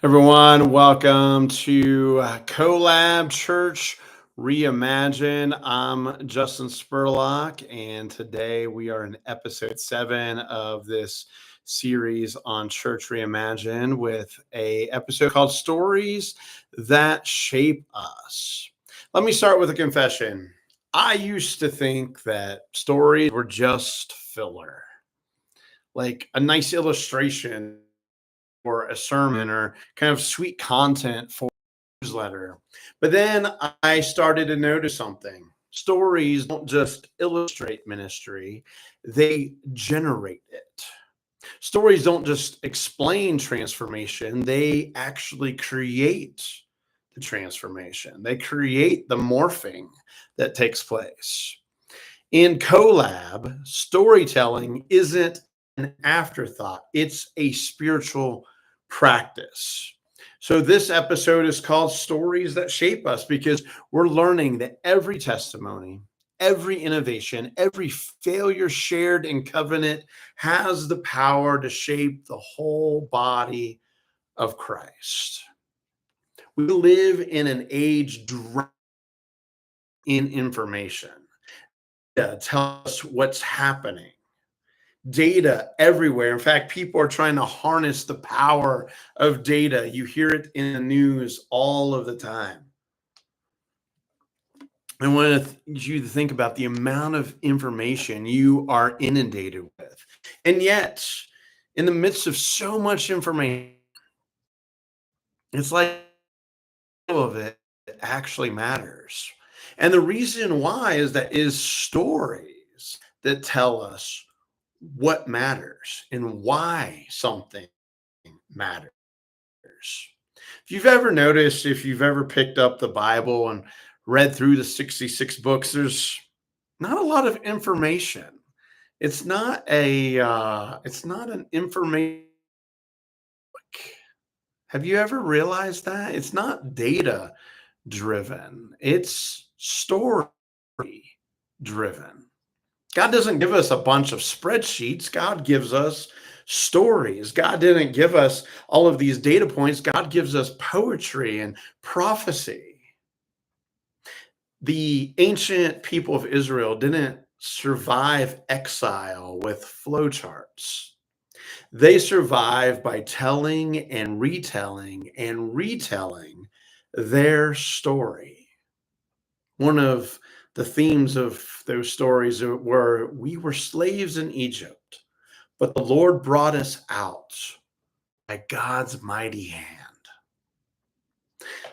Everyone, welcome to Collab Church Reimagine. I'm Justin Spurlock, and today we are in episode 7 of this series on Church Reimagine with a episode called Stories That Shape Us. Let me start with a confession. I used to think that stories were just filler, like a nice illustration or a sermon or kind of sweet content for a newsletter. But then I started to notice something. Stories don't just illustrate ministry, they generate it. Stories don't just explain transformation, they actually create the transformation. They create the morphing that takes place. In Collab, storytelling isn't an afterthought, it's a spiritual practice. So, this episode is called Stories That Shape Us because we're learning that every testimony, every innovation, every failure shared in covenant has the power to shape the whole body of Christ. We live in an age drowned in information. Tell us what's happening, data everywhere. In fact, people are trying to harness the power of data. You hear it in the news all of the time. I want you to think about the amount of information you are inundated with. And yet, in the midst of so much information, it's like all of it actually matters. And the reason why is stories that tell us what matters and why something matters. If you've ever noticed, if you've ever picked up the Bible and read through the 66 books, there's not a lot of information. It's not an information. Have you ever realized that? It's not data driven. It's story driven. God doesn't give us a bunch of spreadsheets. God gives us stories. God didn't give us all of these data points. God gives us poetry and prophecy. The ancient people of Israel didn't survive exile with flowcharts. They survived by telling and retelling their story. One of the themes of those stories were we were slaves in Egypt, but the Lord brought us out by God's mighty hand.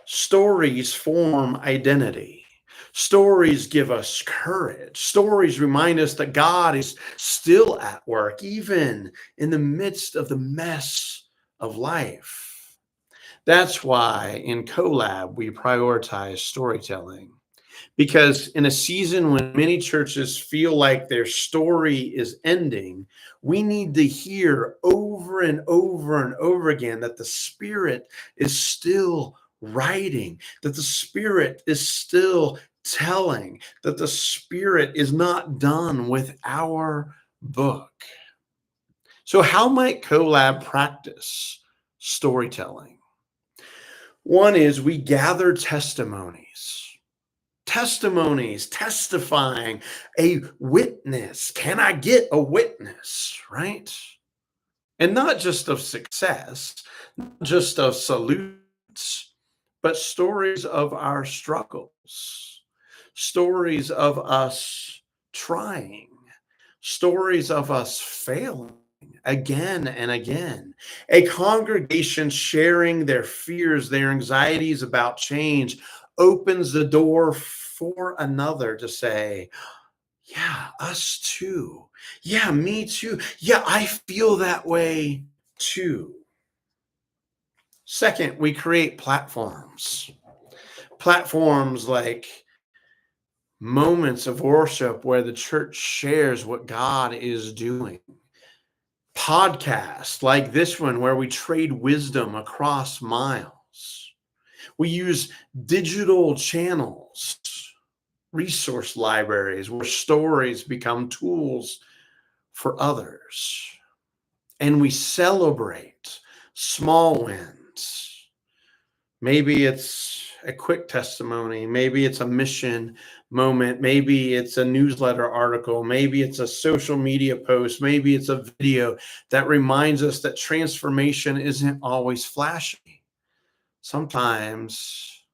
Stories form identity. Stories give us courage. Stories remind us that God is still at work, even in the midst of the mess of life. That's why in Collab we prioritize storytelling. Because in a season when many churches feel like their story is ending, we need to hear over and over and over again that the Spirit is still writing, that the Spirit is still telling, that the Spirit is not done with our book. So, how might Collab practice storytelling? One is we gather testimonies, testifying, a witness. Can I get a witness, right? And not just of success, not just of solutions, but stories of our struggles, stories of us trying, stories of us failing again and again. A congregation sharing their fears, their anxieties about change opens the door for another to say, yeah, us too. Yeah, me too. Yeah, I feel that way too. Second, we create platforms. Platforms like moments of worship where the church shares what God is doing. Podcasts like this one where we trade wisdom across miles. We use digital channels, resource libraries where stories become tools for others. And we celebrate small wins. Maybe it's a quick testimony. Maybe it's a mission moment. Maybe it's a newsletter article. Maybe it's a social media post. Maybe it's a video that reminds us that transformation isn't always flashy. Sometimes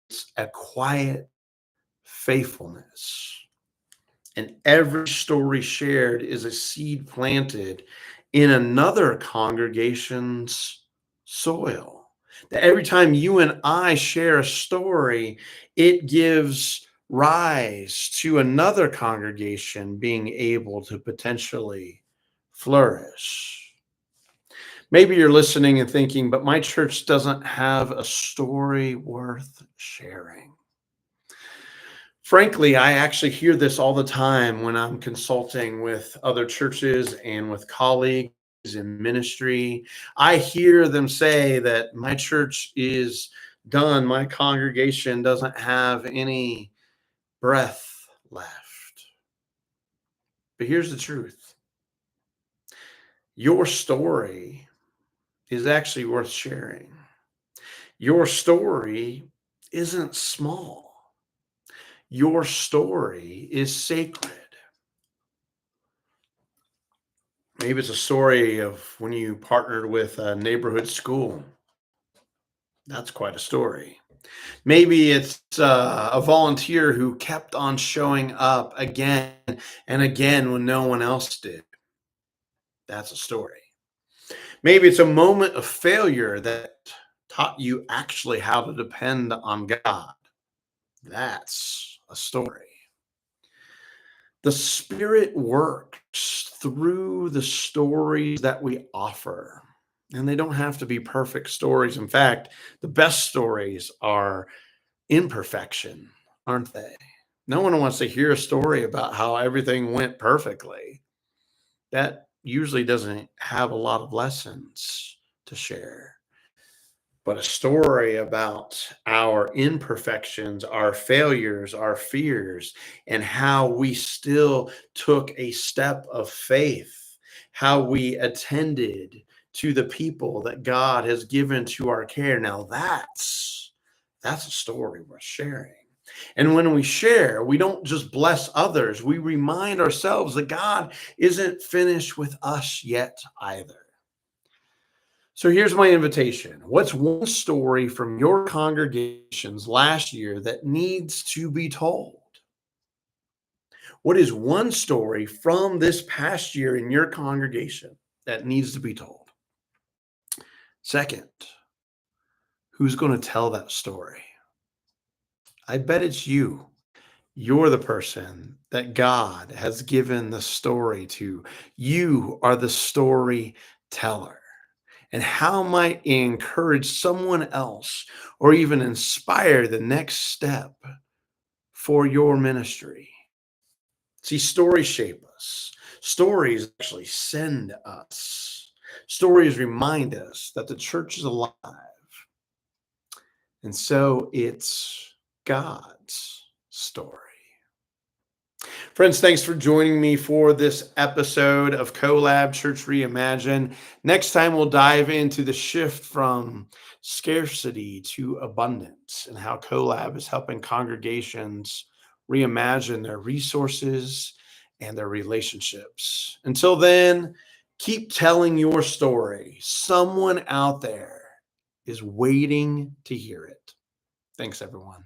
it's a quiet faithfulness. And every story shared is a seed planted in another congregation's soil. That every time you and I share a story, it gives rise to another congregation being able to potentially flourish. Maybe you're listening and thinking, but my church doesn't have a story worth sharing. Frankly, I actually hear this all the time when I'm consulting with other churches and with colleagues in ministry. I hear them say that my church is done. My congregation doesn't have any breath left. But here's the truth. Your story is actually worth sharing. Your story isn't small. Your story is sacred. Maybe it's a story of when you partnered with a neighborhood school. That's quite a story. Maybe it's a volunteer who kept on showing up again and again when no one else did. That's a story. Maybe it's a moment of failure that taught you actually how to depend on God. That's a story. The Spirit works through the stories that we offer, and they don't have to be perfect stories. In fact, the best stories are imperfection, aren't they? No one wants to hear a story about how everything went perfectly. That usually doesn't have a lot of lessons to share. But a story about our imperfections, our failures, our fears, and how we still took a step of faith, how we attended to the people that God has given to our care. Now that's a story worth sharing. And when we share, we don't just bless others, we remind ourselves that God isn't finished with us yet either. So here's my invitation. What's one story from your congregations last year that needs to be told? What is one story from this past year in your congregation that needs to be told? Second, who's going to tell that story? I bet it's you. You're the person that God has given the story to. You are the storyteller. And how might it encourage someone else or even inspire the next step for your ministry? See, stories shape us. Stories actually send us. Stories remind us that the church is alive. And so it's God's story. Friends, thanks for joining me for this episode of CoLab Church Reimagine. Next time, we'll dive into the shift from scarcity to abundance and how CoLab is helping congregations reimagine their resources and their relationships. Until then, keep telling your story. Someone out there is waiting to hear it. Thanks, everyone.